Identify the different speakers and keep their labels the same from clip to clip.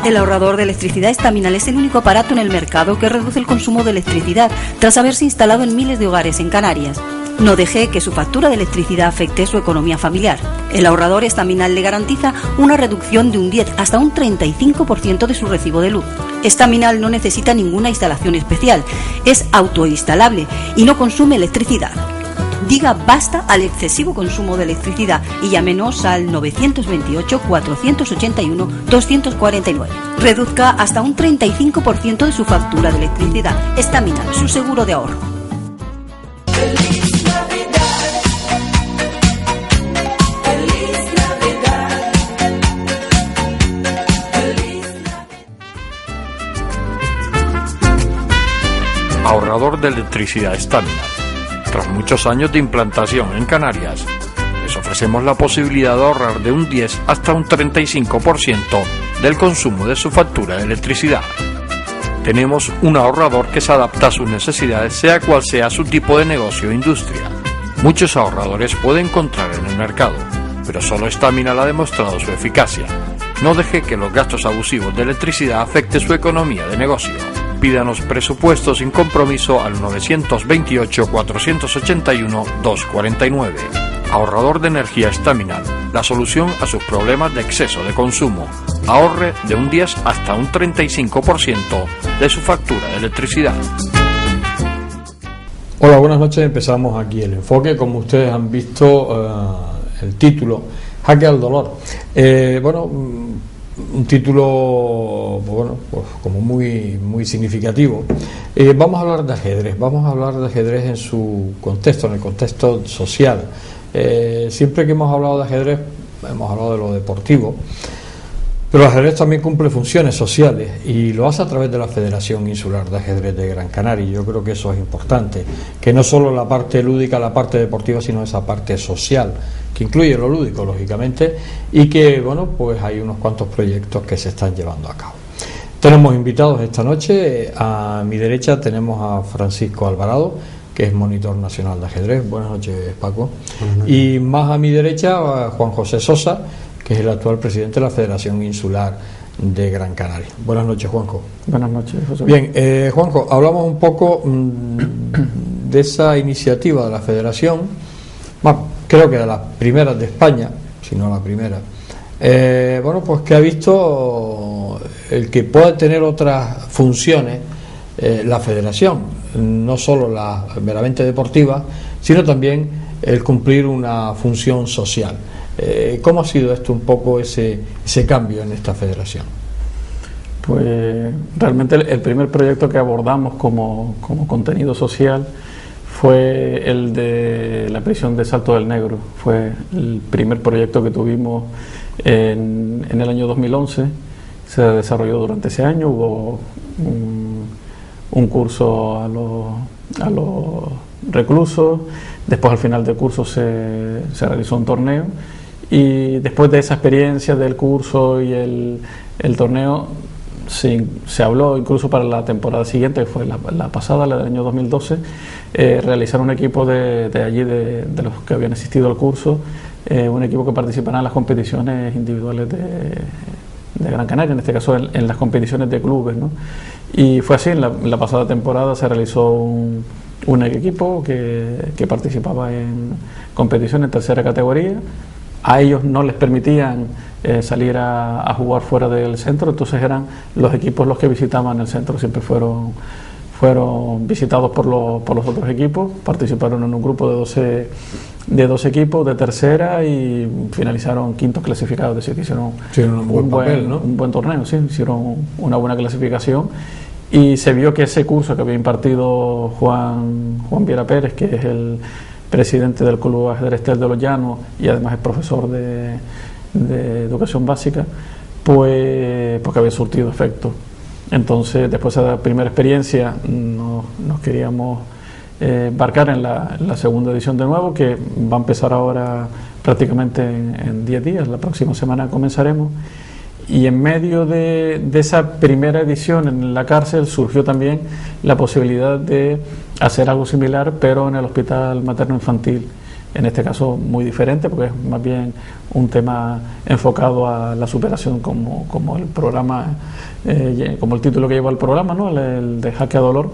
Speaker 1: El ahorrador de electricidad Estaminal es el único aparato en el mercado que reduce el consumo de electricidad tras haberse instalado en miles de hogares en Canarias. No deje que su factura de electricidad afecte su economía familiar. El ahorrador Estaminal le garantiza una reducción de un 10 hasta un 35% de su recibo de luz. Estaminal no necesita ninguna instalación especial, es autoinstalable y no consume electricidad. Diga basta al excesivo consumo de electricidad y llámenos al 928-481-249. Reduzca hasta un 35% de su factura de electricidad. Estaminal, su seguro de ahorro.
Speaker 2: Ahorrador de electricidad Estaminal. Tras muchos años de implantación en Canarias, les ofrecemos la posibilidad de ahorrar de un 10 hasta un 35% del consumo de su factura de electricidad. Tenemos un ahorrador que se adapta a sus necesidades, sea cual sea su tipo de negocio o industria. Muchos ahorradores puede encontrar en el mercado, pero solo Estaminal ha demostrado su eficacia. No deje que los gastos abusivos de electricidad afecten su economía de negocio. Pídanos presupuestos sin compromiso al 928-481-249. Ahorrador de energía Estaminal, la solución a sus problemas de exceso de consumo. Ahorre de un 10 hasta un 35% de su factura de electricidad.
Speaker 3: Hola, buenas noches. Empezamos aquí el enfoque. Como ustedes han visto, el título, Jaque al dolor. Un título, bueno, pues como muy significativo. Vamos a hablar de ajedrez en su contexto, en el contexto social. Siempre que hemos hablado de ajedrez, hemos hablado de lo deportivo, pero el ajedrez también cumple funciones sociales y lo hace a través de la Federación Insular de Ajedrez de Gran Canaria. Yo creo que eso es importante, que no solo la parte lúdica, la parte deportiva, sino esa parte social, que incluye lo lúdico, lógicamente, y que, bueno, pues hay unos cuantos proyectos que se están llevando a cabo. Tenemos invitados esta noche. A mi derecha tenemos a Francisco Alvarado, que es monitor nacional de ajedrez. Buenas noches, Paco.
Speaker 4: Buenas noches.
Speaker 3: Y más a mi derecha, a Juan José Sosa, que es el actual presidente de la Federación Insular de Gran Canaria. Buenas noches, Juanjo.
Speaker 4: Buenas noches, José.
Speaker 3: Bien, Juanjo, hablamos un poco de esa iniciativa de la Federación, creo que de las primeras de España, si no la primera, pues que ha visto el que puede tener otras funciones la Federación, no solo la meramente deportiva, sino también el cumplir una función social. ¿Cómo ha sido esto un poco ese cambio en esta federación?
Speaker 4: Pues realmente el primer proyecto que abordamos como contenido social fue el de la prisión de Salto del Negro. Fue el primer proyecto que tuvimos en el año 2011. Se desarrolló durante ese año. Hubo un curso a los reclusos. Después, al final del curso, se realizó un torneo. Y después de esa experiencia del curso y el torneo, se habló incluso para la temporada siguiente, que fue la pasada, la del año 2012, realizar un equipo de allí, de los que habían asistido al curso, un equipo que participará en las competiciones individuales de Gran Canaria, en este caso en las competiciones de clubes, ¿no? Y fue así, en la pasada temporada se realizó un equipo que participaba en competiciones en tercera categoría. A ellos no les permitían salir a jugar fuera del centro, entonces eran los equipos los que visitaban el centro, siempre fueron visitados por los otros equipos, participaron en un grupo de 12 equipos de tercera y finalizaron quintos clasificados, es decir, que hicieron un buen torneo, sí, hicieron una buena clasificación. Y se vio que ese curso que había impartido Juan Viera Pérez, que es el presidente del Club Ajedrez de los Llanos y además es profesor de educación básica, pues porque había surtido efecto. Entonces, después de la primera experiencia, nos queríamos embarcar en la segunda edición de nuevo, que va a empezar ahora prácticamente en 10 días, la próxima semana comenzaremos. Y en medio de esa primera edición en la cárcel surgió también la posibilidad de hacer algo similar, pero en el hospital materno-infantil. En este caso muy diferente, porque es más bien un tema enfocado a la superación, como el programa, como el título que lleva el programa, ¿no? El de Jaque a Dolor.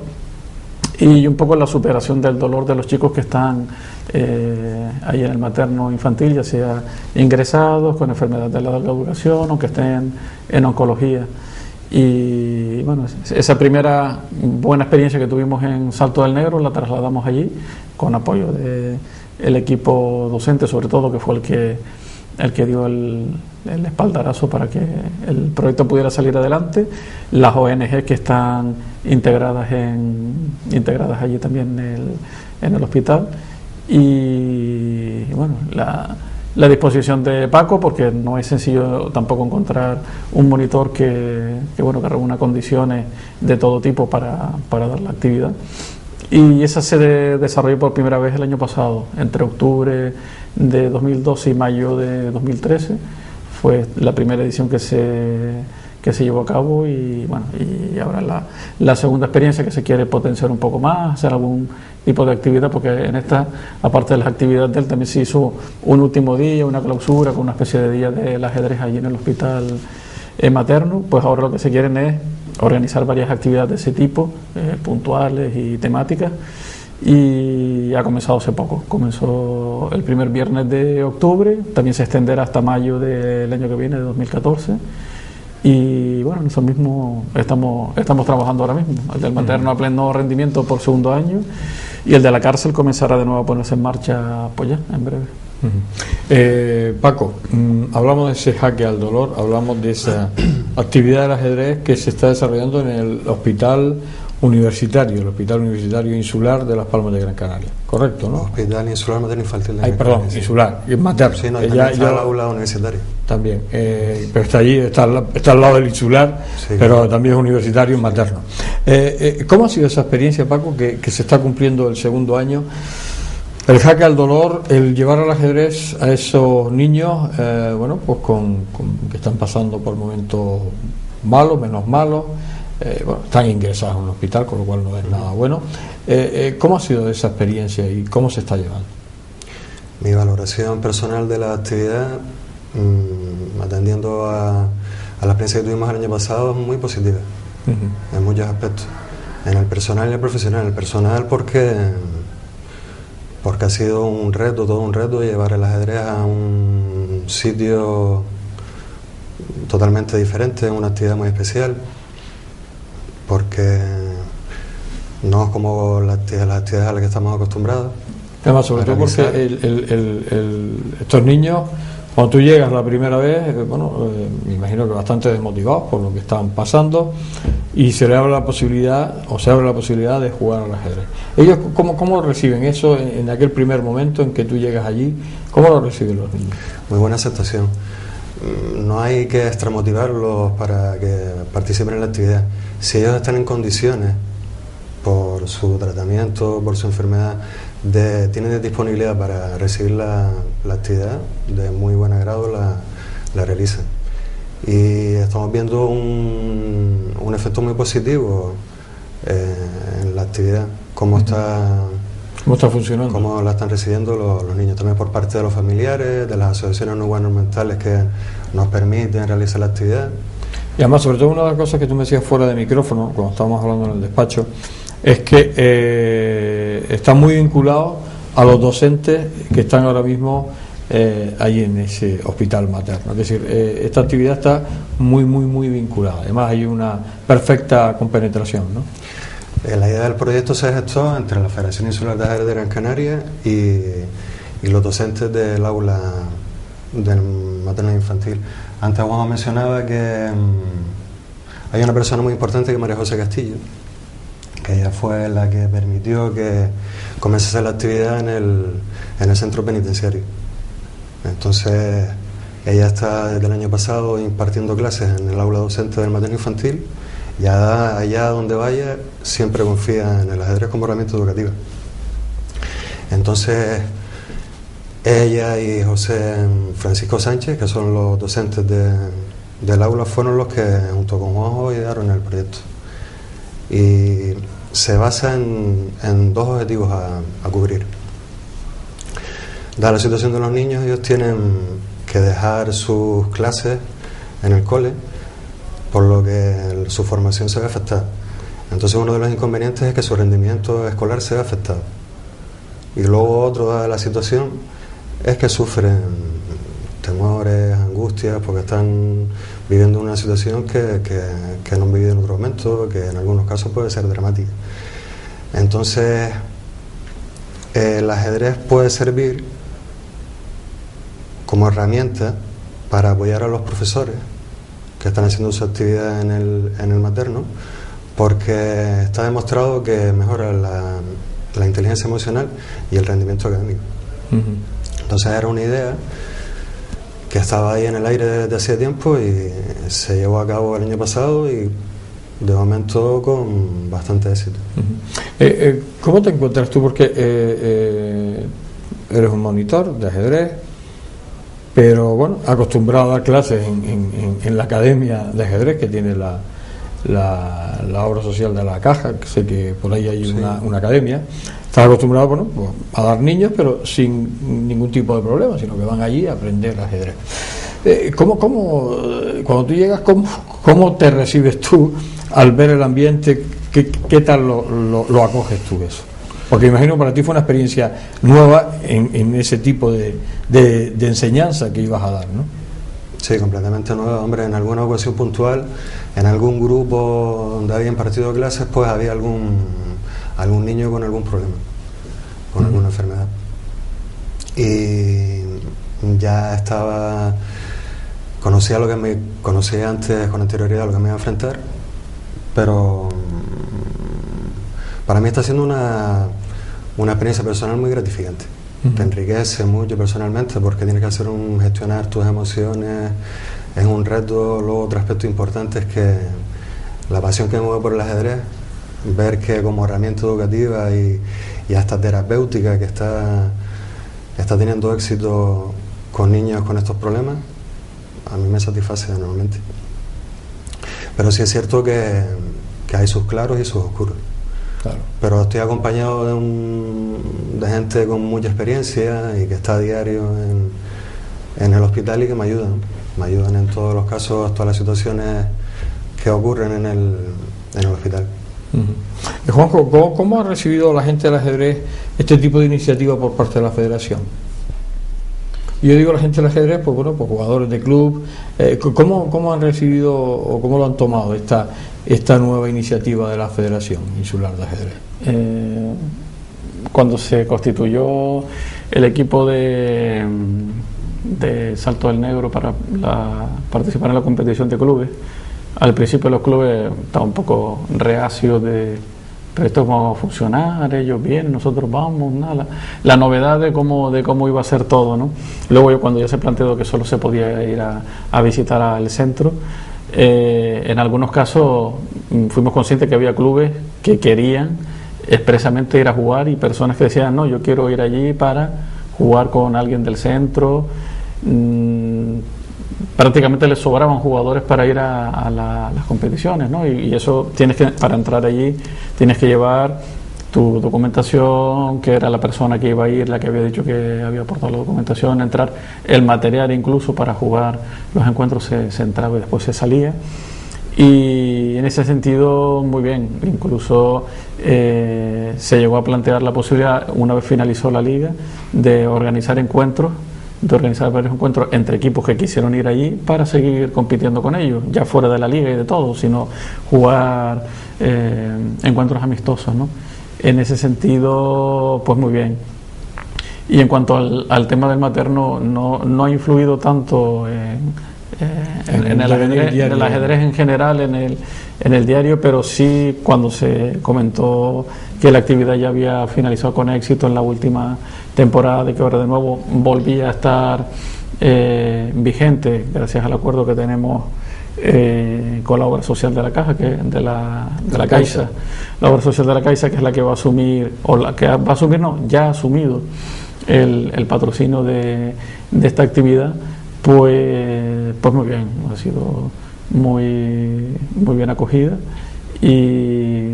Speaker 4: Y un poco la superación del dolor de los chicos que están ahí en el materno infantil, ya sea ingresados con enfermedades de la larga duración o que estén en oncología. Y bueno, esa primera buena experiencia que tuvimos en Salto del Negro la trasladamos allí con apoyo del equipo docente, sobre todo, que fue el que dio el espaldarazo para que el proyecto pudiera salir adelante, las ONG que están integradas allí también en el hospital, y bueno, la disposición de Paco, porque no es sencillo tampoco encontrar un monitor que reúna condiciones de todo tipo para dar la actividad. Y esa se desarrolló por primera vez el año pasado, entre octubre de 2012 y mayo de 2013. Fue la primera edición que se llevó a cabo, y bueno, y ahora la segunda experiencia, que se quiere potenciar un poco más, hacer algún tipo de actividad, porque en esta, aparte de las actividades de él, también se hizo un último día, una clausura con una especie de día del ajedrez allí en el hospital materno. Pues ahora lo que se quieren es organizar varias actividades de ese tipo, puntuales y temáticas, y ha comenzado hace poco. Comenzó el primer viernes de octubre, también se extenderá hasta mayo del año que viene, de 2014, y bueno, nosotros mismos estamos trabajando ahora mismo. El del materno a pleno rendimiento por segundo año, y el de la cárcel comenzará de nuevo a ponerse en marcha pues ya, en breve.
Speaker 3: Paco, hablamos de ese jaque al dolor, hablamos de esa actividad del ajedrez que se está desarrollando en el hospital universitario, el Hospital Universitario Insular de Las Palmas de Gran Canaria, ¿correcto, no?
Speaker 5: Hospital Insular Materno Infantil de
Speaker 3: Gran Canaria. Insular, y materno.
Speaker 5: Sí, no, está el aula universitaria.
Speaker 3: También, pero está allí, está al lado del insular, sí, pero también es universitario y materno. ¿Cómo ha sido esa experiencia, Paco, que se está cumpliendo el segundo año? El jaque al dolor, el llevar al ajedrez a esos niños, pues que están pasando por momentos malos, menos malos, están ingresados en un hospital, con lo cual no es nada bueno. ¿Cómo ha sido esa experiencia y cómo se está llevando?
Speaker 5: Mi valoración personal de la actividad, atendiendo a la experiencia que tuvimos el año pasado, es muy positiva, en muchos aspectos, en el personal y en el profesional. El personal porque ha sido un reto, todo un reto, llevar el ajedrez a un sitio totalmente diferente, una actividad muy especial, porque no es como las actividades a las que estamos acostumbrados.
Speaker 3: Además, sobre todo porque estos niños, cuando tú llegas la primera vez, me imagino que bastante desmotivados por lo que están pasando, y se abre la posibilidad de jugar al ajedrez. Ellos, ¿cómo lo reciben eso en aquel primer momento en que tú llegas allí? ¿Cómo lo reciben los niños?
Speaker 5: Muy buena aceptación. No hay que extramotivarlos para que participen en la actividad. Si ellos están en condiciones, por su tratamiento, por su enfermedad, tienen disponibilidad para recibir la actividad, de muy buen agrado la realizan. y estamos viendo un efecto muy positivo en la actividad, cómo está
Speaker 3: funcionando,
Speaker 5: cómo la están recibiendo los niños, también por parte de los familiares, de las asociaciones no gubernamentales que nos permiten realizar la actividad.
Speaker 3: Y además, sobre todo, una de las cosas que tú me decías fuera de micrófono, cuando estábamos hablando en el despacho, es que están muy vinculados a los docentes que están ahora mismo ahí en ese hospital materno. Es decir, esta actividad está muy vinculada. Además, hay una perfecta compenetración, ¿no?
Speaker 5: La idea del proyecto se gestó entre la Federación Insular de Ajedrez de Gran Canaria y los docentes del aula del materno infantil. Antes Juan mencionaba que hay una persona muy importante que es María José Castillo, que ella fue la que permitió que comenzase la actividad en el centro penitenciario. Entonces ella está desde el año pasado impartiendo clases en el aula docente del materno infantil, y allá donde vaya siempre confía en el ajedrez como herramienta educativa. Entonces ella y José Francisco Sánchez, que son los docentes del aula, fueron los que junto con Juanjo idearon el proyecto, y se basa en dos objetivos a cubrir. Dada la situación de los niños, ellos tienen que dejar sus clases en el cole, por lo que su formación se ve afectada. Entonces uno de los inconvenientes es que su rendimiento escolar se ve afectado. Y luego otro, dada la situación, es que sufren temores, angustias, porque están viviendo una situación que no han vivido en otro momento, que en algunos casos puede ser dramática. Entonces el ajedrez puede servir como herramienta para apoyar a los profesores que están haciendo su actividad en el materno, porque está demostrado que mejora la inteligencia emocional y el rendimiento académico. Entonces era una idea que estaba ahí en el aire desde hacía tiempo y se llevó a cabo el año pasado, y de momento con bastante éxito.
Speaker 3: ¿Cómo te encuentras tú? Porque eres un monitor de ajedrez, pero bueno, acostumbrado a dar clases en la academia de ajedrez que tiene la obra social de la Caja, que sé que por ahí hay una academia. Estás acostumbrado, bueno, pues, a dar niños, pero sin ningún tipo de problema, sino que van allí a aprender ajedrez. Cuando tú llegas, ¿cómo te recibes tú al ver el ambiente? ¿Qué tal lo acoges tú eso? Porque imagino para ti fue una experiencia nueva en ese tipo de enseñanza que ibas a dar, ¿no?
Speaker 5: Sí, completamente nueva. Hombre, en alguna ocasión puntual, en algún grupo donde había impartido clases, pues había algún niño con algún problema, con alguna enfermedad. Y ya conocía antes con anterioridad lo que me iba a enfrentar, pero para mí está siendo una experiencia personal muy gratificante. Te enriquece mucho personalmente, porque tienes que gestionar tus emociones, es un reto. Luego otro aspecto importante es que la pasión que me mueve por el ajedrez, ver que como herramienta educativa y hasta terapéutica que está teniendo éxito con niños con estos problemas, a mí me satisface enormemente. Pero sí es cierto que hay sus claros y sus oscuros. Claro. Pero estoy acompañado de gente con mucha experiencia y que está a diario en el hospital y que me ayudan en todos los casos, todas las situaciones que ocurren en el hospital.
Speaker 3: Juanjo, ¿cómo ha recibido la gente del ajedrez este tipo de iniciativa por parte de la Federación? Yo digo la gente del ajedrez, pues bueno, pues jugadores de club, ¿cómo han recibido o cómo lo han tomado esta nueva iniciativa de la Federación Insular de Ajedrez?
Speaker 4: Cuando se constituyó el equipo de Salto del Negro para participar en la competición de clubes, al principio los clubes estaban un poco reacios pero esto va a funcionar, ellos vienen, nosotros vamos, nada. La novedad de cómo iba a ser todo, ¿no? Luego cuando ya se planteó que solo se podía ir a visitar al centro, en algunos casos fuimos conscientes que había clubes que querían expresamente ir a jugar, y personas que decían, no, yo quiero ir allí para jugar con alguien del centro. prácticamente le sobraban jugadores para ir a las competiciones, ¿no? Y eso para entrar allí tienes que llevar tu documentación, que era la persona que iba a ir, la que había dicho que había aportado la documentación, entrar el material incluso para jugar los encuentros, se entraba y después se salía. Y en ese sentido, muy bien, incluso se llegó a plantear la posibilidad, una vez finalizó la liga, de organizar varios encuentros entre equipos que quisieron ir allí para seguir compitiendo con ellos, ya fuera de la liga y de todo, sino jugar encuentros amistosos, ¿no? En ese sentido, pues muy bien. Y en cuanto al tema del materno, no ha influido tanto en el ajedrez en general, en el diario, pero sí cuando se comentó que la actividad ya había finalizado con éxito en la última temporada, de que ahora de nuevo volvía a estar vigente gracias al acuerdo que tenemos con la obra social de la Caja, de la Caixa, la obra social de la Caixa, que es la que va a asumir, ya ha asumido el patrocinio de esta actividad. Pues muy bien, ha sido muy bien acogida y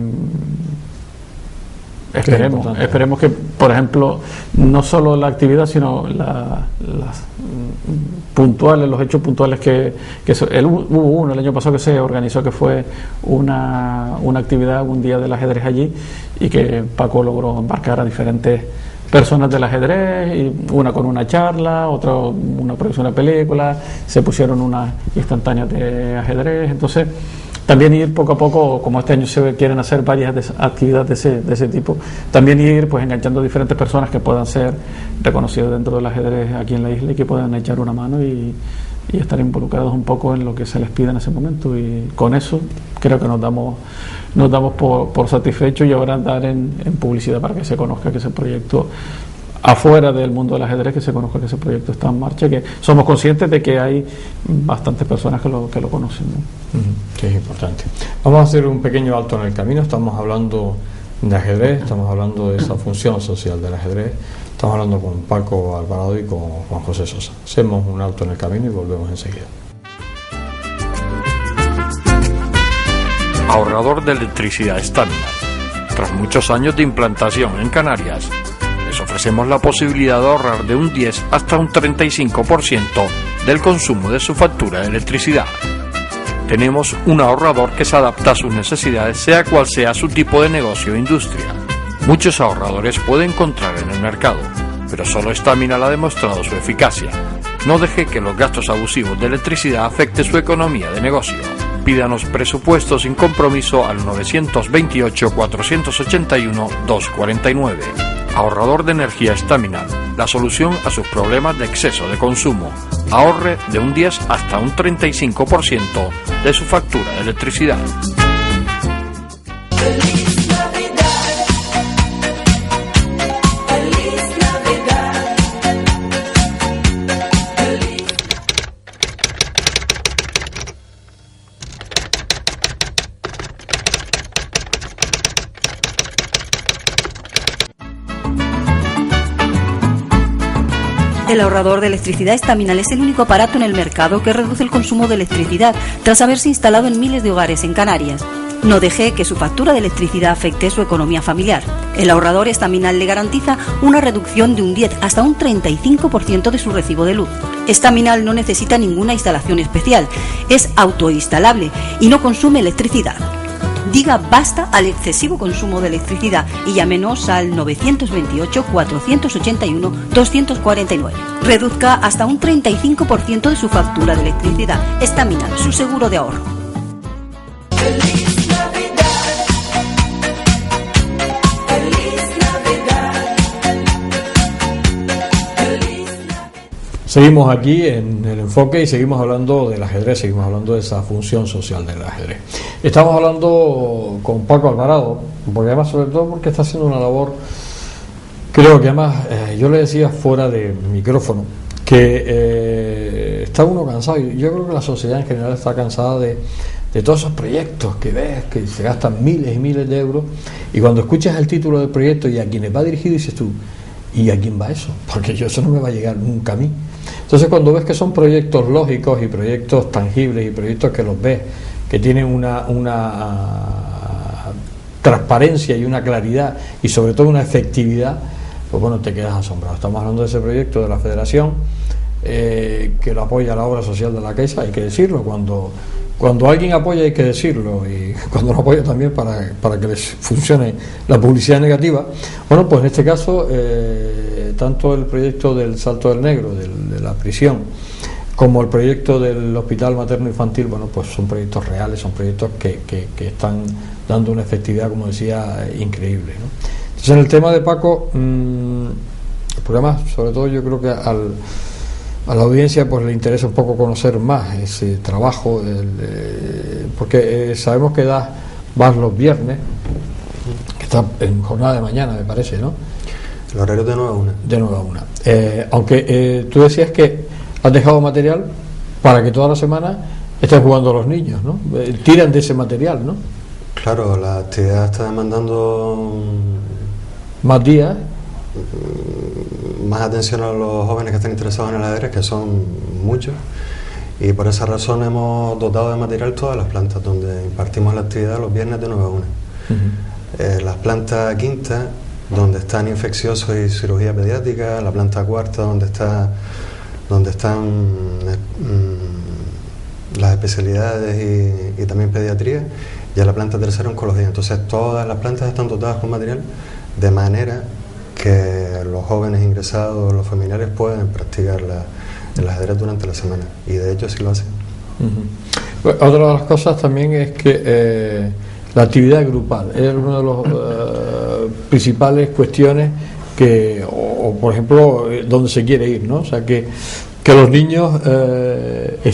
Speaker 4: esperemos que, por ejemplo, no solo la actividad, sino las puntuales, los hechos puntuales hubo uno el año pasado que se organizó, que fue una actividad, un día del ajedrez allí, y que Paco logró embarcar a diferentes personas del ajedrez, y una con una charla, otra una producción de película, se pusieron unas instantáneas de ajedrez. Entonces también ir poco a poco, como este año se quieren hacer varias actividades de ese tipo, también ir pues enganchando a diferentes personas que puedan ser reconocidas dentro del ajedrez aquí en la isla y que puedan echar una mano y estar involucrados un poco en lo que se les pide en ese momento. Y con eso creo que nos damos por satisfechos, y ahora andar en publicidad para que se conozca que ese proyecto, afuera del mundo del ajedrez, que se conozca que ese proyecto está en marcha, que somos conscientes de que hay bastantes personas que lo conocen, ¿no?
Speaker 3: Sí, es importante. Vamos a hacer un pequeño alto en el camino. Estamos hablando de ajedrez, estamos hablando de esa función social del ajedrez, estamos hablando con Paco Alvarado y con Juan José Sosa. Hacemos un alto en el camino y volvemos enseguida.
Speaker 2: Ahorrador de electricidad Estamina. Tras muchos años de implantación en Canarias, les ofrecemos la posibilidad de ahorrar de un 10 hasta un 35% del consumo de su factura de electricidad. Tenemos un ahorrador que se adapta a sus necesidades, sea cual sea su tipo de negocio o industria. Muchos ahorradores puede encontrar en el mercado, pero solo Estamina ha demostrado su eficacia. No deje que los gastos abusivos de electricidad afecten su economía de negocio. Pídanos presupuesto sin compromiso al 921-481-249. Ahorrador de energía Estamina, la solución a sus problemas de exceso de consumo. Ahorre de un 10 hasta un 35% de su factura de electricidad.
Speaker 1: El ahorrador de electricidad Estaminal es el único aparato en el mercado que reduce el consumo de electricidad tras haberse instalado en miles de hogares en Canarias. No deje que su factura de electricidad afecte su economía familiar. El ahorrador Estaminal le garantiza una reducción de un 10 hasta un 35% de su recibo de luz. Estaminal no necesita ninguna instalación especial, es autoinstalable y no consume electricidad. Diga basta al excesivo consumo de electricidad y llámenos al 928-481-249. Reduzca hasta un 35% de su factura de electricidad. Estaminal, su seguro de ahorro.
Speaker 3: Seguimos aquí en el enfoque y seguimos hablando del ajedrez, seguimos hablando de esa función social del ajedrez. Estamos hablando con Paco Alvarado, porque además, sobre todo porque está haciendo una labor, creo que además, yo le decía fuera de micrófono, que está uno cansado, yo creo que la sociedad en general está cansada de todos esos proyectos que ves, que se gastan miles y miles de euros, y cuando escuchas el título del proyecto y a quienes va dirigido, dices tú, ¿y a quién va eso? Porque eso no me va a llegar nunca a mí. Entonces, cuando ves que son proyectos lógicos y proyectos tangibles y proyectos que los ves, que tienen una transparencia y una claridad y sobre todo una efectividad, pues bueno, te quedas asombrado. Estamos hablando de ese proyecto de la Federación, que lo apoya la obra social de la Caixa, hay que decirlo, cuando alguien apoya hay que decirlo, y cuando lo apoya también para que les funcione la publicidad negativa. Bueno, pues en este caso, tanto el proyecto del Salto del Negro, de la prisión, como el proyecto del Hospital Materno Infantil, bueno, pues son proyectos reales, son proyectos que están dando una efectividad, como decía, increíble, ¿no? Entonces, en el tema de Paco, porque además, sobre todo yo creo que a la audiencia pues le interesa un poco conocer más ese trabajo, porque sabemos que vas los viernes, que está en jornada de mañana, me parece, ¿no?
Speaker 5: El horario de 9 a 1.
Speaker 3: De 9 a 1. Aunque tú decías que has dejado material para que toda la semana estén jugando los niños, ¿no? Tiran de ese material, ¿no?
Speaker 5: Claro, la actividad está demandando
Speaker 3: más días,
Speaker 5: más atención a los jóvenes que están interesados en el ajedrez, que son muchos, y por esa razón hemos dotado de material todas las plantas donde impartimos la actividad los viernes de 9 a 1. Las plantas quinta, donde están infecciosos y cirugía pediátrica, la planta cuarta, donde están las especialidades y también pediatría, y a la planta tercera, oncología. Entonces todas las plantas están dotadas con material de manera que los jóvenes ingresados, los familiares pueden practicar el ajedrez durante la semana, y de hecho sí lo hacen.
Speaker 3: Pues, otra de las cosas también es que la actividad grupal es una de las principales cuestiones que, o por ejemplo, donde se quiere ir, ¿no? O sea, que los niños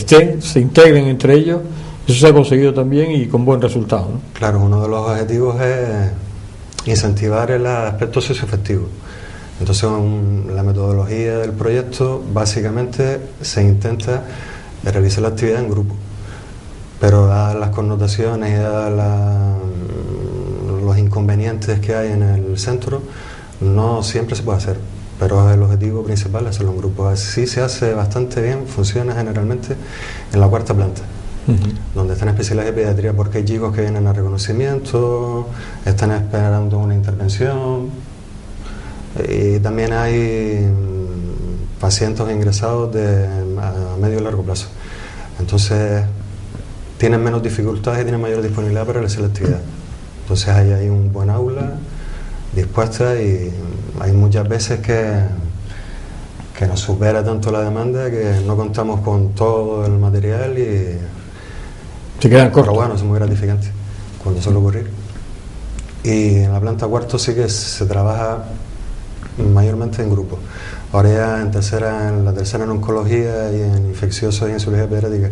Speaker 3: se integren entre ellos. Eso se ha conseguido también y con buen resultado, ¿no?
Speaker 5: Claro, uno de los objetivos es incentivar el aspecto socioafectivo. Entonces, la metodología del proyecto básicamente se intenta realizar la actividad en grupo, pero dadas las connotaciones y dadas los inconvenientes que hay en el centro, no siempre se puede hacer, pero el objetivo principal es hacerlo en grupo. Así se hace bastante bien, funciona generalmente en la cuarta planta, donde están especialistas de pediatría, porque hay chicos que vienen a reconocimiento, están esperando una intervención, y también hay pacientes ingresados a medio y largo plazo. Entonces tienen menos dificultades y tienen mayor disponibilidad para realizar la actividad. Entonces hay un buen aula dispuesta, y hay muchas veces que nos supera tanto la demanda que no contamos con todo el material y
Speaker 3: se quedan cortos.
Speaker 5: Pero bueno, es muy gratificante cuando suele ocurrir. Y en la planta cuarto sí que se trabaja mayormente en grupo. Ahora ya en la tercera en oncología y en infecciosos y en cirugía pediátrica,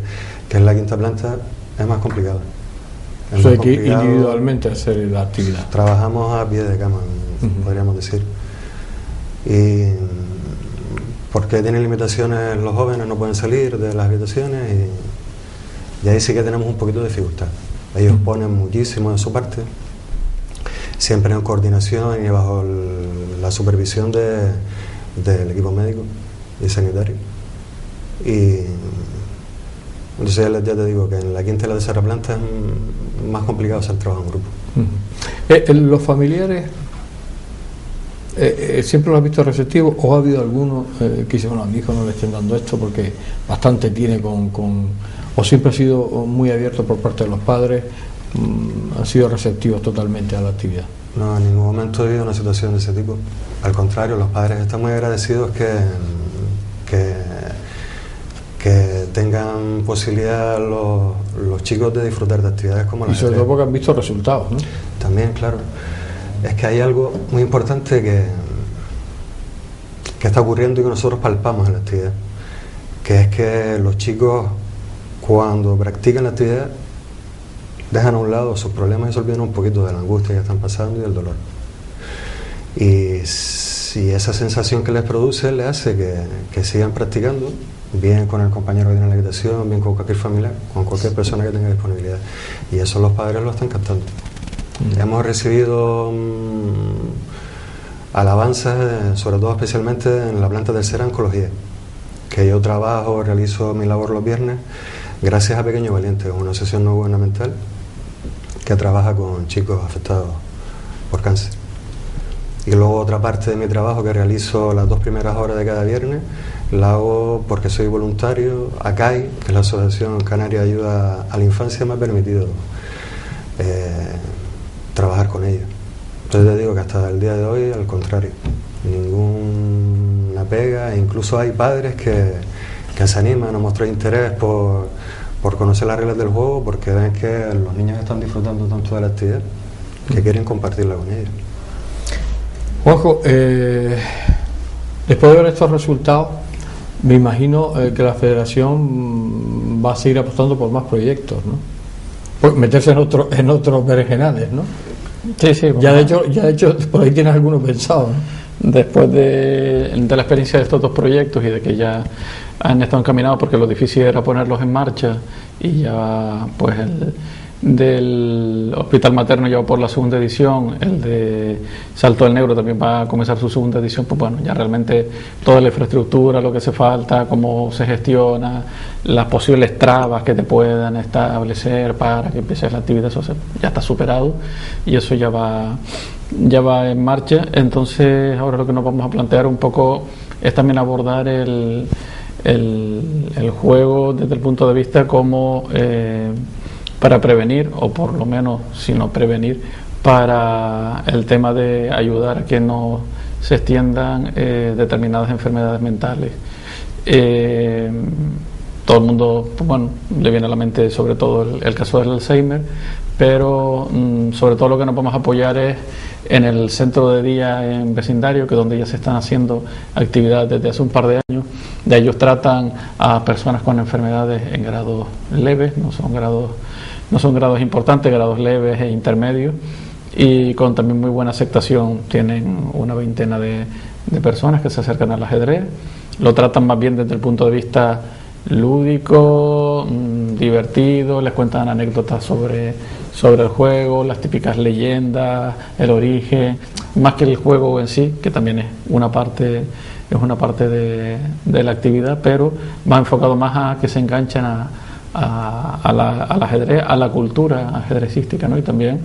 Speaker 5: que es la quinta planta, es más complicado.
Speaker 3: O sea, hay que individualmente hacer la actividad.
Speaker 5: Trabajamos a pie de cama, podríamos decir. Y porque tienen limitaciones los jóvenes, no pueden salir de las habitaciones, y ahí sí que tenemos un poquito de dificultad. Ellos ponen muchísimo de su parte, siempre en coordinación y bajo la supervisión del equipo médico y sanitario. Y entonces ya te digo que en la quinta y la tercera planta es más complicado hacer trabajo en grupo.
Speaker 3: ¿Los familiares siempre los has visto receptivos, o ha habido algunos que dicen, bueno, a mi hijo no le estén dando esto porque bastante tiene o siempre ha sido muy abierto por parte de los padres, han sido receptivos totalmente a la actividad?
Speaker 5: No, en ningún momento he vivido una situación de ese tipo. Al contrario, los padres están muy agradecidos que tengan posibilidad los chicos de disfrutar de actividades como la
Speaker 3: y sobre todo porque han visto resultados, ¿no?
Speaker 5: También, claro. Es que hay algo muy importante que está ocurriendo y que nosotros palpamos en la actividad, que es que los chicos, cuando practican la actividad, dejan a un lado sus problemas y se olvidan un poquito de la angustia que están pasando y del dolor. Y si esa sensación que les produce les hace que sigan practicando, bien con el compañero que tiene en la habitación, bien con cualquier familiar, con cualquier persona que tenga disponibilidad. Y eso los padres lo están captando. Hemos recibido alabanzas, sobre todo especialmente en la planta tercera oncología, que yo trabajo, realizo mi labor los viernes gracias a Pequeño Valiente, una asociación no gubernamental que trabaja con chicos afectados por cáncer. Y luego otra parte de mi trabajo que realizo las 2 primeras horas de cada viernes la hago porque soy voluntario. ACAI, que es la Asociación Canaria de Ayuda a la Infancia, me ha permitido trabajar con ellos. Entonces te digo que hasta el día de hoy, al contrario, ninguna pega, e incluso hay padres que se animan a mostrar interés por conocer las reglas del juego, porque ven que los niños están disfrutando tanto de la actividad que quieren compartirla con ellos.
Speaker 3: Juanjo, después de ver estos resultados, me imagino que la Federación va a seguir apostando por más proyectos, ¿no? Pues meterse en otros berenjenales, ¿no?
Speaker 4: Sí, sí.
Speaker 3: Ya de hecho, por ahí tienes algunos pensados, ¿no?
Speaker 4: Después de la experiencia de estos 2 proyectos y de que ya han estado encaminados, porque lo difícil era ponerlos en marcha, y ya pues el del Hospital Materno ya va por la 2ª edición, el de Salto del Negro también va a comenzar su 2ª edición, pues bueno, ya realmente toda la infraestructura, lo que hace falta, cómo se gestiona, las posibles trabas que te puedan establecer para que empieces la actividad, eso ya está superado y eso ya va en marcha. Entonces ahora lo que nos vamos a plantear un poco es también abordar el juego desde el punto de vista como para prevenir, o por lo menos si no prevenir, para el tema de ayudar a que no se extiendan determinadas enfermedades mentales. Todo el mundo, pues bueno, le viene a la mente sobre todo el caso del Alzheimer, pero sobre todo lo que nos vamos a apoyar es en el centro de día en vecindario, que es donde ya se están haciendo actividades desde hace un par de años. De ellos tratan a personas con enfermedades en grados leves, no son grados importantes, grados leves e intermedios, y con también muy buena aceptación. Tienen una 20ena de personas que se acercan al ajedrez. Lo tratan más bien desde el punto de vista lúdico, divertido, les cuentan anécdotas sobre el juego, las típicas leyendas, el origen, más que el juego en sí, que también es una parte de la actividad, pero va enfocado más a que se enganchan al ajedrez, a la cultura ajedrecística, ¿no? Y también,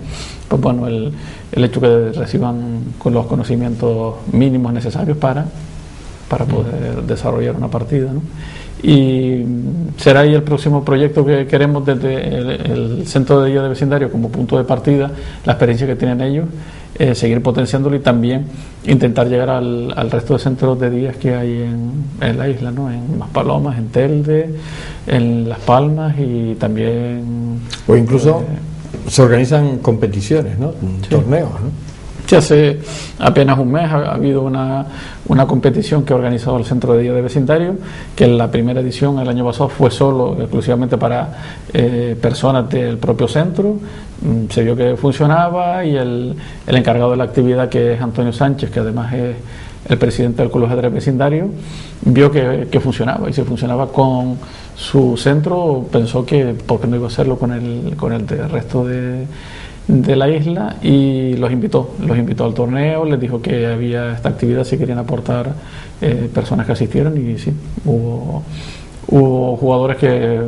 Speaker 4: pues bueno, el hecho que reciban con los conocimientos mínimos necesarios para poder desarrollar una partida, ¿no? Y será ahí el próximo proyecto que queremos desde el centro de día de vecindario como punto de partida, la experiencia que tienen ellos, seguir potenciándolo y también intentar llegar al resto de centros de días que hay en la isla, ¿no? En Maspalomas, en Telde, en Las Palmas y también...
Speaker 3: O incluso se organizan competiciones, ¿no? Sí. Torneos, ¿no?
Speaker 4: Sí, hace apenas un mes ha habido una competición que ha organizado el Centro de Día de Vecindario, que en la primera edición el año pasado fue solo, exclusivamente para personas del propio centro. Se vio que funcionaba y el encargado de la actividad, que es Antonio Sánchez, que además es el presidente del Club Ajedrez Vecindario, vio que funcionaba, y si funcionaba con su centro, pensó que por qué no iba a hacerlo con el del resto de la isla, y los invitó al torneo, les dijo que había esta actividad si querían aportar personas que asistieran, y sí, hubo jugadores que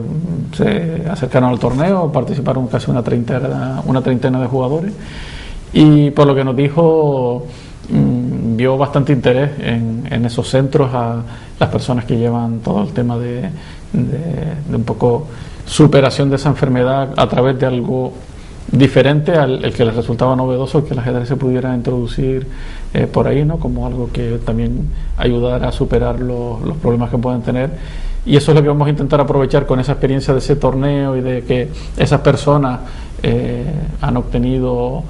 Speaker 4: se acercaron al torneo, participaron casi una treintena de jugadores, y por lo que nos dijo, vio bastante interés en esos centros a las personas que llevan todo el tema de un poco superación de esa enfermedad a través de algo diferente al que les resultaba novedoso, que el ajedrez se pudiera introducir por ahí, ¿no? Como algo que también ayudara a superar los problemas que pueden tener. Y eso es lo que vamos a intentar aprovechar con esa experiencia de ese torneo, y de que esas personas han obtenido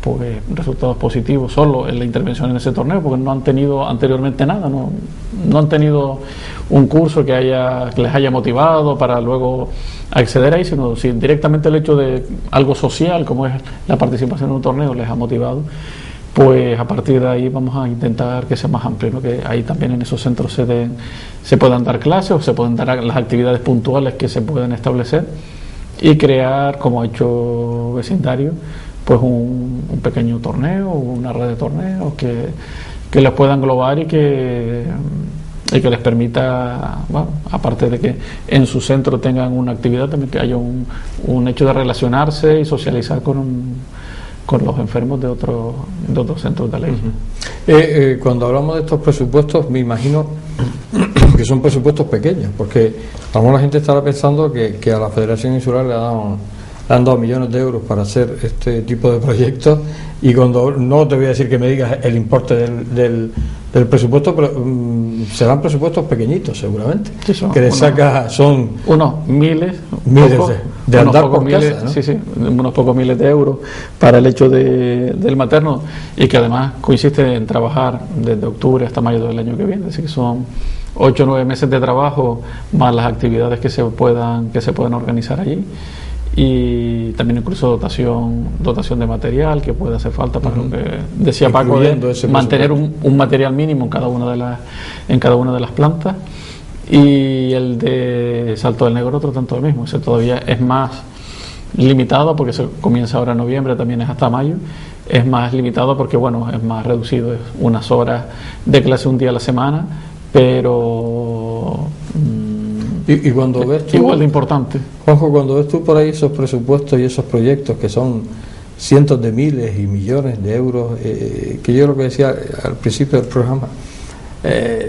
Speaker 4: pues resultados positivos solo en la intervención en ese torneo, porque no han tenido anteriormente nada, no han tenido un curso que les haya motivado para luego acceder ahí, sino si directamente el hecho de algo social como es la participación en un torneo les ha motivado, pues a partir de ahí vamos a intentar que sea más amplio, ¿no? Que ahí también en esos centros se puedan dar clases, o se puedan dar las actividades puntuales que se puedan establecer, y crear, como ha hecho Vecindario, pues un pequeño torneo, una red de torneos que los puedan englobar y que y que les permita, bueno, aparte de que en su centro tengan una actividad, también que haya un hecho de relacionarse y socializar con los enfermos de otros centros de ley.
Speaker 3: Cuando hablamos de estos presupuestos, me imagino que son presupuestos pequeños, porque la gente estará pensando que a la Federación Insular le han dado millones de euros para hacer este tipo de proyectos, y cuando no te voy a decir que me digas el importe del presupuesto, pero serán presupuestos pequeñitos seguramente,
Speaker 4: sí,
Speaker 3: son
Speaker 4: unos miles
Speaker 3: de andar por casa, ¿no?
Speaker 4: Sí, unos pocos miles de euros para el hecho del materno, y que además consiste en trabajar desde octubre hasta mayo del año que viene, así que son 8 o 9 meses de trabajo más las actividades que se puedan organizar allí, y también incluso dotación de material que puede hacer falta para lo que decía Paco, de mantener un material mínimo en cada una de las plantas. Y el de Salto del Negro otro tanto lo mismo, ese todavía es más limitado porque se comienza ahora en noviembre, también es hasta mayo. Es más limitado porque bueno, es más reducido, es unas horas de clase un día a la semana, pero
Speaker 3: y cuando ves tú,
Speaker 4: igual de importante,
Speaker 3: Juanjo, cuando ves tú por ahí esos presupuestos y esos proyectos que son cientos de miles y millones de euros, que yo lo que decía al principio del programa,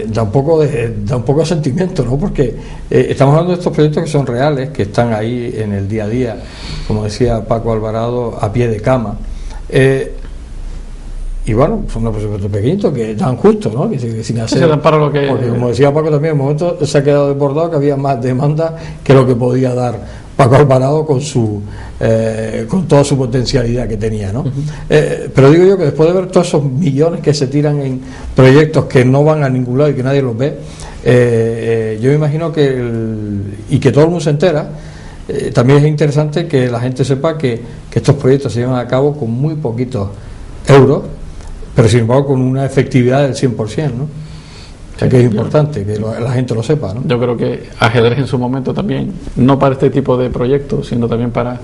Speaker 3: da un poco de sentimiento, ¿no? Porque estamos hablando de estos proyectos que son reales, que están ahí en el día a día, como decía Paco Alvarado, a pie de cama. Y bueno, son unos presupuestos pequeñitos que dan justo, ¿no? Que sin hacer,
Speaker 4: se dan para lo que...
Speaker 3: Porque como decía Paco también, en un momento se ha quedado desbordado, que había más demanda que lo que podía dar Paco Alvarado con toda su potencialidad que tenía, ¿no? Pero digo yo que después de ver todos esos millones que se tiran en proyectos que no van a ningún lado y que nadie los ve, yo me imagino y que todo el mundo se entera. También es interesante que la gente sepa que estos proyectos se llevan a cabo con muy poquitos euros, pero sin embargo con una efectividad del 100%, ¿no? O sea que es importante que la gente lo sepa, ¿no?
Speaker 4: Yo creo que Ajedrez en su momento también, no para este tipo de proyectos, sino también para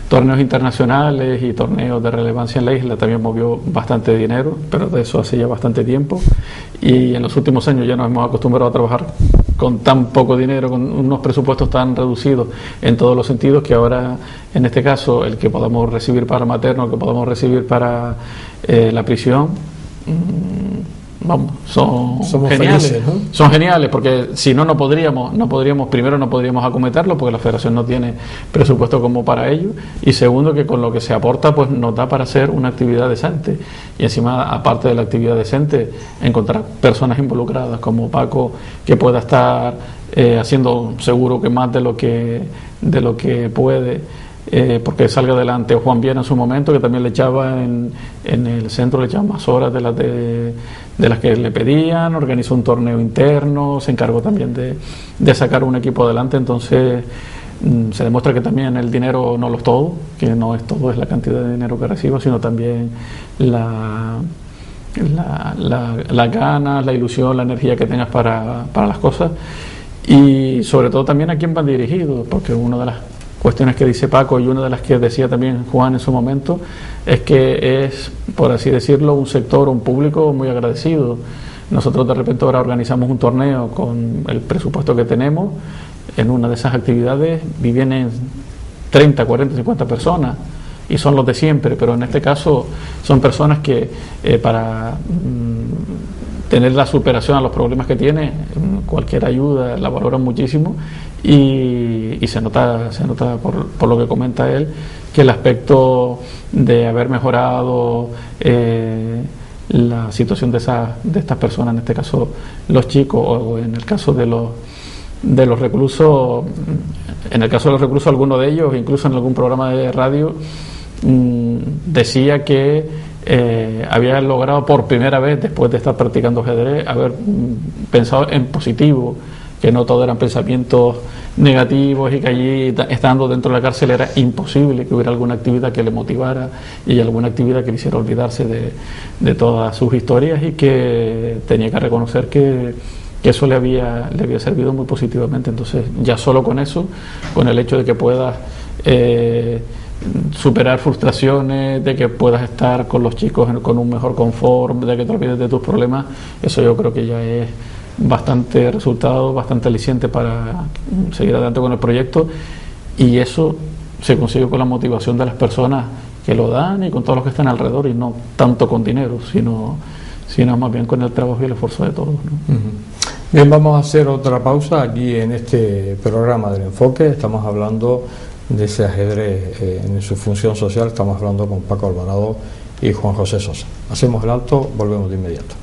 Speaker 4: torneos internacionales y torneos de relevancia en la isla, también movió bastante dinero, pero de eso hace ya bastante tiempo, y en los últimos años ya nos hemos acostumbrado a trabajar con tan poco dinero, con unos presupuestos tan reducidos en todos los sentidos, que ahora en este caso el que podamos recibir para materno, el que podamos recibir para la prisión, vamos, son geniales, felices, ¿no? Son geniales, porque si no podríamos acometerlo, porque la Federación no tiene presupuesto como para ello, y segundo, que con lo que se aporta pues nos da para hacer una actividad decente, y encima, aparte de la actividad decente, encontrar personas involucradas como Paco, que pueda estar haciendo seguro que más de lo que puede, porque salga adelante. Juan Bien en su momento, que también le echaba en el centro, le echaba más horas de las que le pedían, organizó un torneo interno, se encargó también de sacar un equipo adelante. Entonces se demuestra que también el dinero no lo es todo, que no es todo es la cantidad de dinero que recibo, sino también las ganas, la ilusión, la energía que tengas para las cosas, y sobre todo también a quién van dirigidos, porque una de las cuestiones que dice Paco, y una de las que decía también Juan en su momento, es que es, por así decirlo, un sector, un público muy agradecido. Nosotros de repente ahora organizamos un torneo con el presupuesto que tenemos, en una de esas actividades vienen 30, 40, 50 personas, y son los de siempre, pero en este caso son personas que para tener la superación a los problemas que tiene, cualquier ayuda la valoran muchísimo, y se nota por lo que comenta él, que el aspecto de haber mejorado la situación de estas personas, en este caso los chicos, o en el caso de los reclusos, alguno de ellos, incluso en algún programa de radio, decía que había logrado por primera vez, después de estar practicando ajedrez, haber pensado en positivo, que no todo eran pensamientos negativos, y que allí, estando dentro de la cárcel, era imposible que hubiera alguna actividad que le motivara y alguna actividad que le hiciera olvidarse de todas sus historias, y que tenía que reconocer que eso le había servido muy positivamente. Entonces, ya solo con eso, con el hecho de que puedas superar frustraciones, de que puedas estar con los chicos con un mejor confort, de que te olvides de tus problemas, eso yo creo que ya es bastante resultado, bastante aliciente para seguir adelante con el proyecto, y eso se consigue con la motivación de las personas que lo dan y con todos los que están alrededor, y no tanto con dinero, sino más bien con el trabajo y el esfuerzo de todos, ¿no?
Speaker 3: Bien, vamos a hacer otra pausa aquí en este programa del Enfoque. Estamos hablando de ese ajedrez en su función social. Estamos hablando con Paco Alvarado y Juan José Sosa. Hacemos el alto, volvemos de inmediato.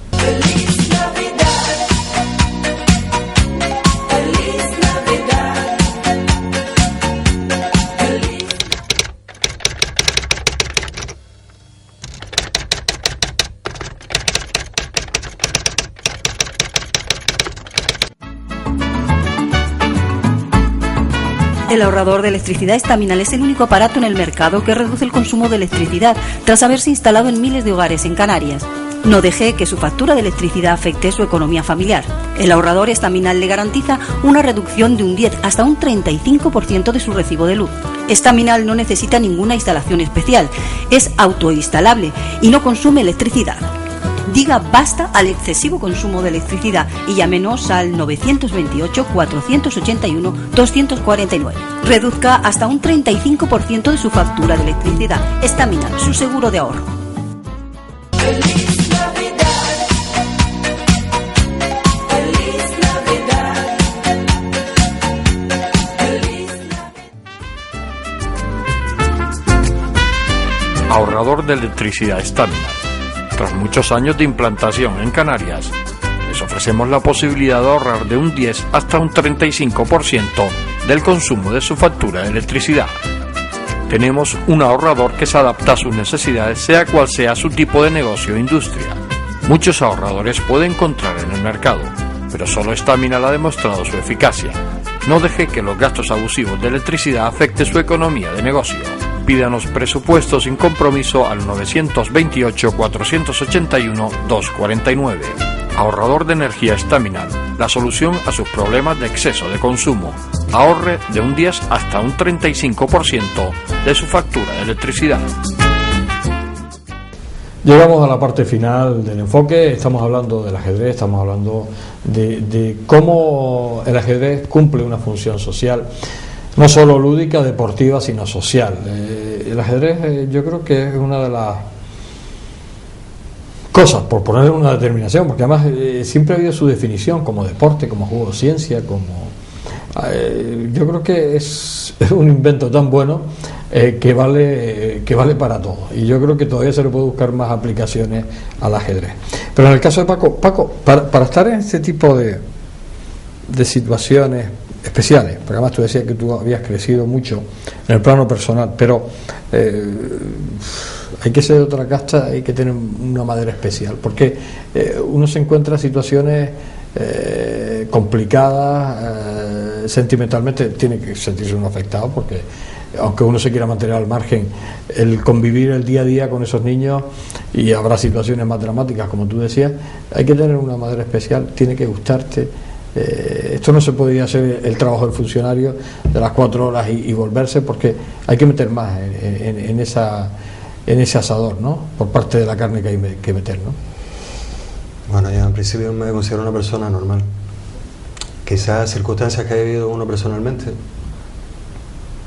Speaker 1: El ahorrador de electricidad Estaminal es el único aparato en el mercado que reduce el consumo de electricidad tras haberse instalado en miles de hogares en Canarias. No deje que su factura de electricidad afecte su economía familiar. El ahorrador Estaminal le garantiza una reducción de un 10 hasta un 35% de su recibo de luz. Estaminal no necesita ninguna instalación especial, es autoinstalable y no consume electricidad. Diga basta al excesivo consumo de electricidad y llámenos al 928-481-249. Reduzca hasta un 35% de su factura de electricidad. Estaminal, su seguro de ahorro. ¡Feliz Navidad! ¡Feliz Navidad!
Speaker 2: ¡Feliz Navidad! Ahorrador de electricidad Estaminal. Tras muchos años de implantación en Canarias, les ofrecemos la posibilidad de ahorrar de un 10 hasta un 35% del consumo de su factura de electricidad. Tenemos un ahorrador que se adapta a sus necesidades, sea cual sea su tipo de negocio o industria. Muchos ahorradores puede encontrar en el mercado, pero solo Estaminal ha demostrado su eficacia. No deje que los gastos abusivos de electricidad afecten su economía de negocio. Pídanos presupuestos sin compromiso al 928-481-249. Ahorrador de energía Estaminal, la solución a sus problemas de exceso de consumo. Ahorre de un 10 hasta un 35% de su factura de electricidad.
Speaker 3: Llegamos a la parte final del enfoque. Estamos hablando del ajedrez, estamos hablando de cómo el ajedrez cumple una función social, no solo lúdica, deportiva, sino social. El ajedrez yo creo que es una de las cosas, por poner una determinación, porque además siempre ha habido su definición como deporte, como juego de ciencia, yo creo que es un invento tan bueno que vale para todo, y yo creo que todavía se le puede buscar más aplicaciones al ajedrez. Pero en el caso de Paco, para estar en este tipo de situaciones especiales, porque además tú decías que tú habías crecido mucho en el plano personal, pero hay que ser de otra casta, hay que tener una madera especial, porque uno se encuentra en situaciones complicadas, sentimentalmente tiene que sentirse uno afectado, porque aunque uno se quiera mantener al margen, el convivir el día a día con esos niños, y habrá situaciones más dramáticas, como tú decías, hay que tener una madera especial, tiene que gustarte. Esto no se podía hacer el trabajo del funcionario de las 4 horas y volverse, porque hay que meter más en ese asador, ¿no? Por parte de la carne que hay que meter, ¿no?
Speaker 5: Bueno, yo en principio me considero una persona normal. Quizás circunstancias que haya vivido uno personalmente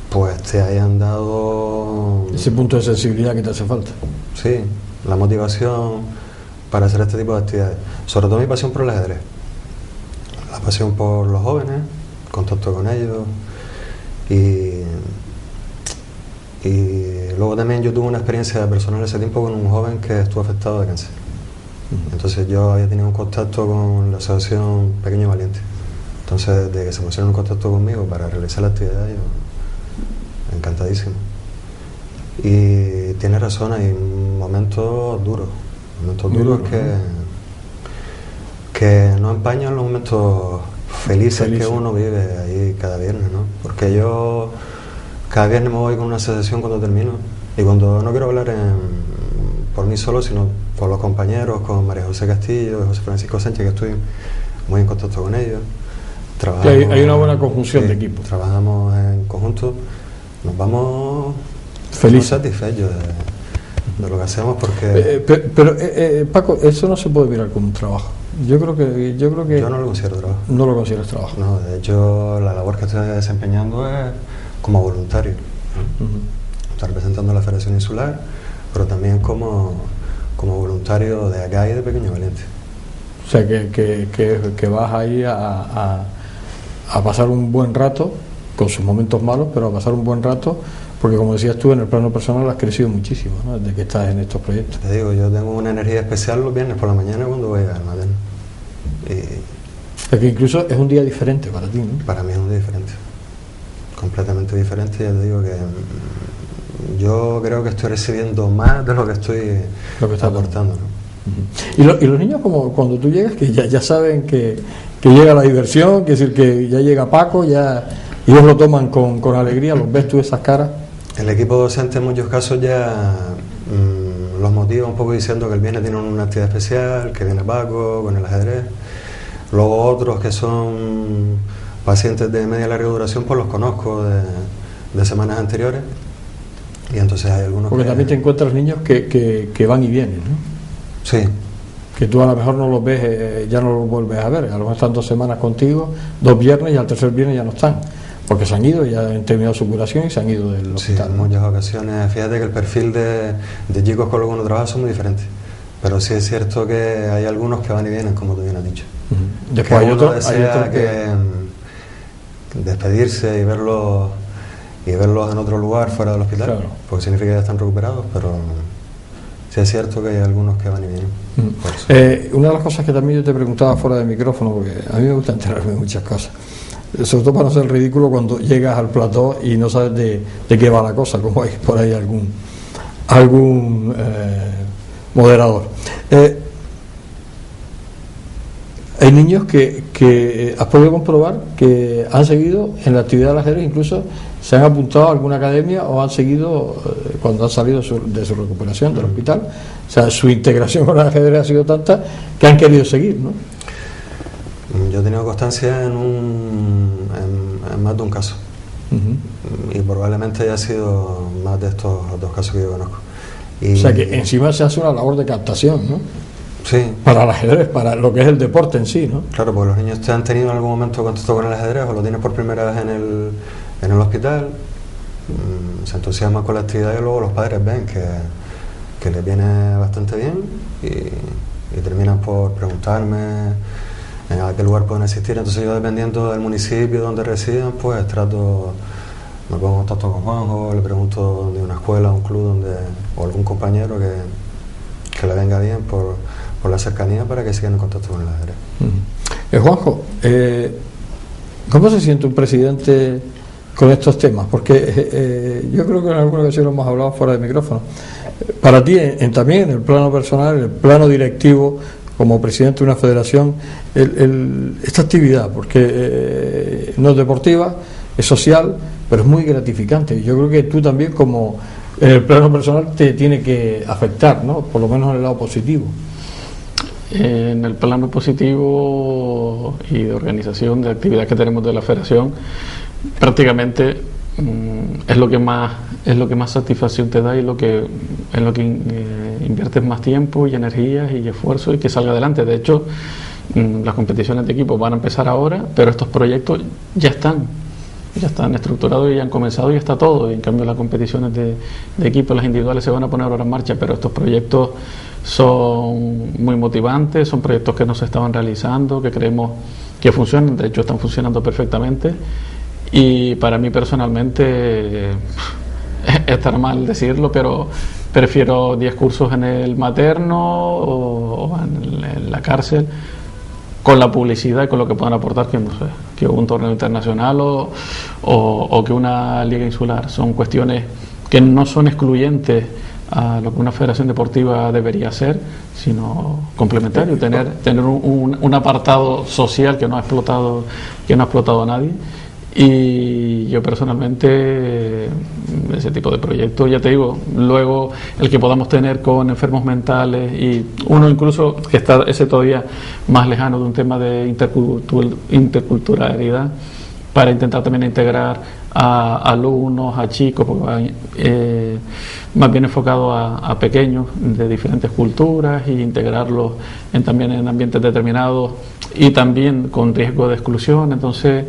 Speaker 5: pues te hayan dado
Speaker 3: ese punto de sensibilidad que te hace falta.
Speaker 5: Sí, la motivación para hacer este tipo de actividades, sobre todo mi pasión por el ajedrez, la pasión por los jóvenes, contacto con ellos, y luego también yo tuve una experiencia personal hace tiempo con un joven que estuvo afectado de cáncer. Entonces yo había tenido un contacto con la asociación Pequeño y Valiente. Entonces, de que se pusieron en contacto conmigo para realizar la actividad, yo encantadísimo. Y tiene razón, hay momentos duros que no empañan los momentos felices que uno vive ahí cada viernes, ¿no? Porque yo cada viernes me voy con una asociación cuando termino, y cuando no quiero hablar por mí solo, sino por los compañeros, con María José Castillo y José Francisco Sánchez, que estoy muy en contacto con ellos.
Speaker 3: Hay una buena conjunción de equipo.
Speaker 5: Trabajamos en conjunto, nos vamos
Speaker 3: felices,
Speaker 5: satisfechos de lo que hacemos, porque...
Speaker 3: pero Paco, eso no se puede mirar como un trabajo. Yo creo que
Speaker 5: Yo no lo considero trabajo.
Speaker 3: no lo consideras trabajo.
Speaker 5: No, de hecho, la labor que estoy desempeñando es como voluntario, ¿no? Estoy representando a la Federación Insular, pero también como voluntario de acá y de Pequeño Valiente.
Speaker 3: O sea, que vas ahí a pasar un buen rato, con sus momentos malos, pero a pasar un buen rato, porque como decías tú, en el plano personal has crecido muchísimo, ¿no?, desde que estás en estos proyectos.
Speaker 5: Te digo, yo tengo una energía especial los viernes por la mañana cuando voy al materno.
Speaker 3: O sea, que incluso es un día diferente para ti, ¿no?
Speaker 5: Para mí es un día diferente, completamente diferente. Ya te digo que yo creo que estoy recibiendo más de lo que estoy aportando, ¿no?
Speaker 3: Y los niños, como cuando tú llegas, que ya saben que llega la diversión, que es decir, que ya llega Paco, ya ellos lo toman con alegría, los ves tú esas caras.
Speaker 5: El equipo docente en muchos casos ya los motiva un poco diciendo que el viernes tienen una actividad especial, que viene Paco con el ajedrez. Luego otros que son pacientes de media y larga duración, pues los conozco de semanas anteriores. Y entonces hay algunos
Speaker 3: porque también te encuentras niños que van y vienen, ¿no?
Speaker 5: Sí.
Speaker 3: Que tú a lo mejor no los ves, ya no los vuelves a ver. A lo mejor están 2 semanas contigo, 2 viernes, y al tercer viernes ya no están, porque se han ido, ya han terminado su curación y se han ido del hospital.
Speaker 5: Sí, en muchas ocasiones. Fíjate que el perfil de chicos con los que uno trabaja son muy diferentes, pero sí es cierto que hay algunos que van y vienen, como tú bien has dicho.
Speaker 3: Después hay otro
Speaker 5: que despedirse y verlos en otro lugar fuera del hospital, claro, porque significa que ya están recuperados, pero sí es cierto que hay algunos que van y vienen.
Speaker 3: Una de las cosas que también yo te preguntaba fuera de micrófono, porque a mí me gusta enterarme de muchas cosas, sobre todo para no ser ridículo cuando llegas al plató y no sabes de qué va la cosa, como hay por ahí algún moderador. Hay niños que has podido comprobar que han seguido en la actividad del ajedrez, incluso se han apuntado a alguna academia o han seguido cuando han salido de su recuperación del hospital. O sea, su integración con el ajedrez ha sido tanta que han querido seguir, ¿no?
Speaker 5: Yo he tenido constancia en más de un caso. Y probablemente haya sido más de estos 2 casos que yo conozco.
Speaker 3: O sea que encima se hace una labor de captación, ¿no?
Speaker 5: Sí.
Speaker 3: Para el ajedrez, para lo que es el deporte en sí, ¿no?
Speaker 5: Claro, porque los niños te han tenido en algún momento contacto con el ajedrez o lo tienes por primera vez en el hospital, se entusiasman con la actividad y luego los padres ven que les viene bastante bien y terminan por preguntarme a qué lugar pueden asistir. Entonces yo, dependiendo del municipio donde residen, pues me pongo en contacto con Juanjo, le pregunto de una escuela, un club o algún compañero que le venga bien por la cercanía, para que sigan en contacto con el ajedrez.
Speaker 3: Juanjo, ¿cómo se siente un presidente con estos temas? Porque yo creo que en alguna ocasión lo hemos hablado fuera de micrófono. Para ti, también en el plano personal, en el plano directivo, como presidente de una federación, esta actividad, porque no es deportiva, es social, pero es muy gratificante. Yo creo que tú también, como en el plano personal, te tiene que afectar, ¿no? Por lo menos en el lado positivo.
Speaker 4: En el plano positivo y de organización de actividad que tenemos de la federación, prácticamente es lo que más satisfacción te da y en lo que inviertes más tiempo y energías y esfuerzo y que salga adelante. De hecho, las competiciones de equipo van a empezar ahora, pero estos proyectos ya están estructurados y ya han comenzado y está todo. Y en cambio, las competiciones de equipo, las individuales, se van a poner ahora en marcha, pero estos proyectos son muy motivantes, son proyectos que no se estaban realizando, que creemos que funcionan, de hecho están funcionando perfectamente. Y para mí personalmente, estará mal decirlo, pero prefiero 10 cursos en el materno o en la cárcel, con la publicidad y con lo que puedan aportar, que no sé, que un torneo internacional o que una liga insular. Son cuestiones que no son excluyentes a lo que una federación deportiva debería hacer, sino complementario, tener un apartado social que no ha explotado a nadie. Y yo personalmente, ese tipo de proyectos, ya te digo, luego el que podamos tener con enfermos mentales, y uno incluso que está ese todavía más lejano, de un tema de interculturalidad, para intentar también integrar a alumnos, a chicos, porque va más bien enfocado a pequeños de diferentes culturas e integrarlos también en ambientes determinados y también con riesgo de exclusión. Entonces,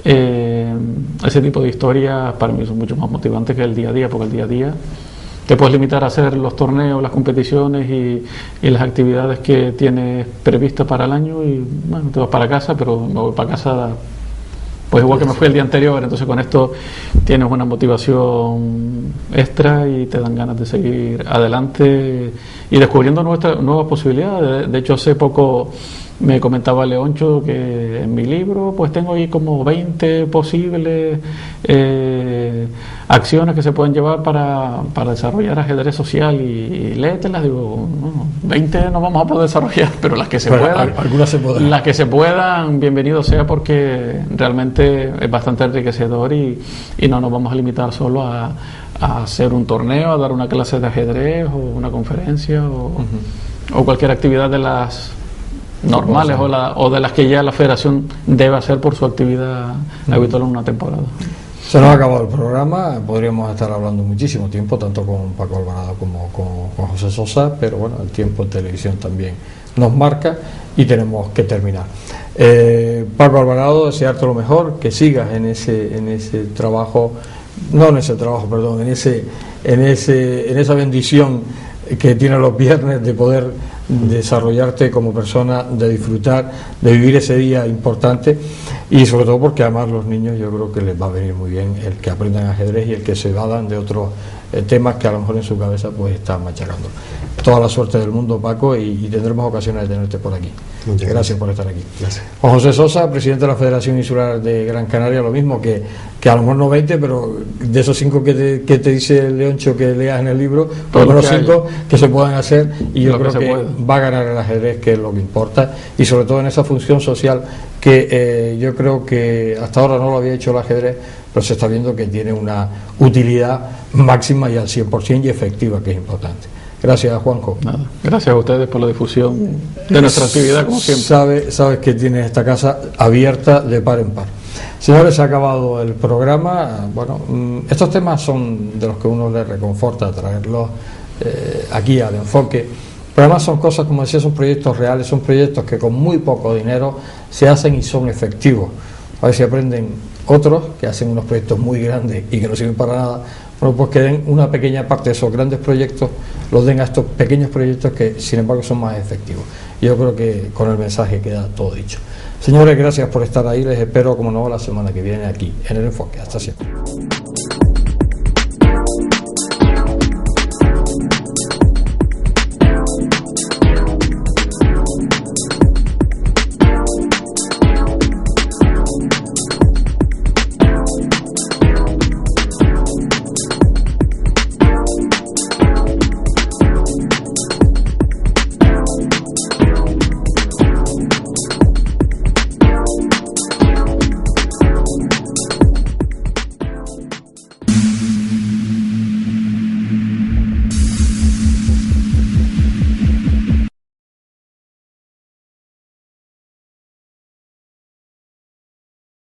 Speaker 4: ese tipo de historias para mí son mucho más motivantes que el día a día, porque el día a día te puedes limitar a hacer los torneos, las competiciones y las actividades que tienes previstas para el año y bueno, te vas para casa, pero me voy para casa pues igual que me fui el día anterior. Entonces con esto tienes una motivación extra y te dan ganas de seguir adelante y descubriendo nuevas posibilidades. De hecho, hace poco me comentaba Leoncho que en mi libro pues tengo ahí como 20 posibles acciones que se pueden llevar para desarrollar ajedrez social y léetelas. Digo, no, 20 no vamos a poder desarrollar, pero las que se puedan,
Speaker 3: algunas se podrán.
Speaker 4: Las que se puedan, bienvenido sea, porque realmente es bastante enriquecedor y no nos vamos a limitar solo a hacer un torneo, a dar una clase de ajedrez o una conferencia o cualquier actividad de las normales o de las que ya la federación debe hacer por su actividad habitual en una temporada.
Speaker 3: Se nos ha acabado el programa, podríamos estar hablando muchísimo tiempo, tanto con Paco Alvarado como con José Sosa, pero bueno, el tiempo en televisión también nos marca y tenemos que terminar. Paco Alvarado, desearte lo mejor, que sigas en ese trabajo, en esa bendición que tiene los viernes de poder desarrollarte como persona, de disfrutar, de vivir ese día importante y sobre todo porque además los niños yo creo que les va a venir muy bien el que aprendan ajedrez y el que se evadan de otros temas que a lo mejor en su cabeza pues están machacando. Toda la suerte del mundo, Paco, y tendremos ocasiones de tenerte por aquí. Muchas gracias por estar aquí.
Speaker 5: Gracias.
Speaker 3: Juan José Sosa, presidente de la Federación Insular de Gran Canaria, lo mismo, que a lo mejor no 20, pero de esos 5 que te dice Leoncho que leas en el libro, por lo menos 5 que se puedan hacer, y yo creo que va a ganar el ajedrez, que es lo que importa, y sobre todo en esa función social que yo creo que hasta ahora no lo había hecho el ajedrez, pero se está viendo que tiene una utilidad máxima y al 100% y efectiva, que es importante. Gracias, Juanjo.
Speaker 4: Nada, gracias a ustedes por la difusión de nuestra actividad, como siempre.
Speaker 3: Sabes que tienes esta casa abierta de par en par. Señores, se ha acabado el programa. Bueno, estos temas son de los que uno le reconforta traerlos aquí al enfoque. Pero además son cosas, como decía, son proyectos reales, son proyectos que con muy poco dinero se hacen y son efectivos. A ver si aprenden otros que hacen unos proyectos muy grandes y que no sirven para nada. Bueno, pues que den una pequeña parte de esos grandes proyectos, los den a estos pequeños proyectos que sin embargo son más efectivos. Y yo creo que con el mensaje queda todo dicho. Señores, gracias por estar ahí, les espero como no la semana que viene aquí en El Enfoque. Hasta siempre.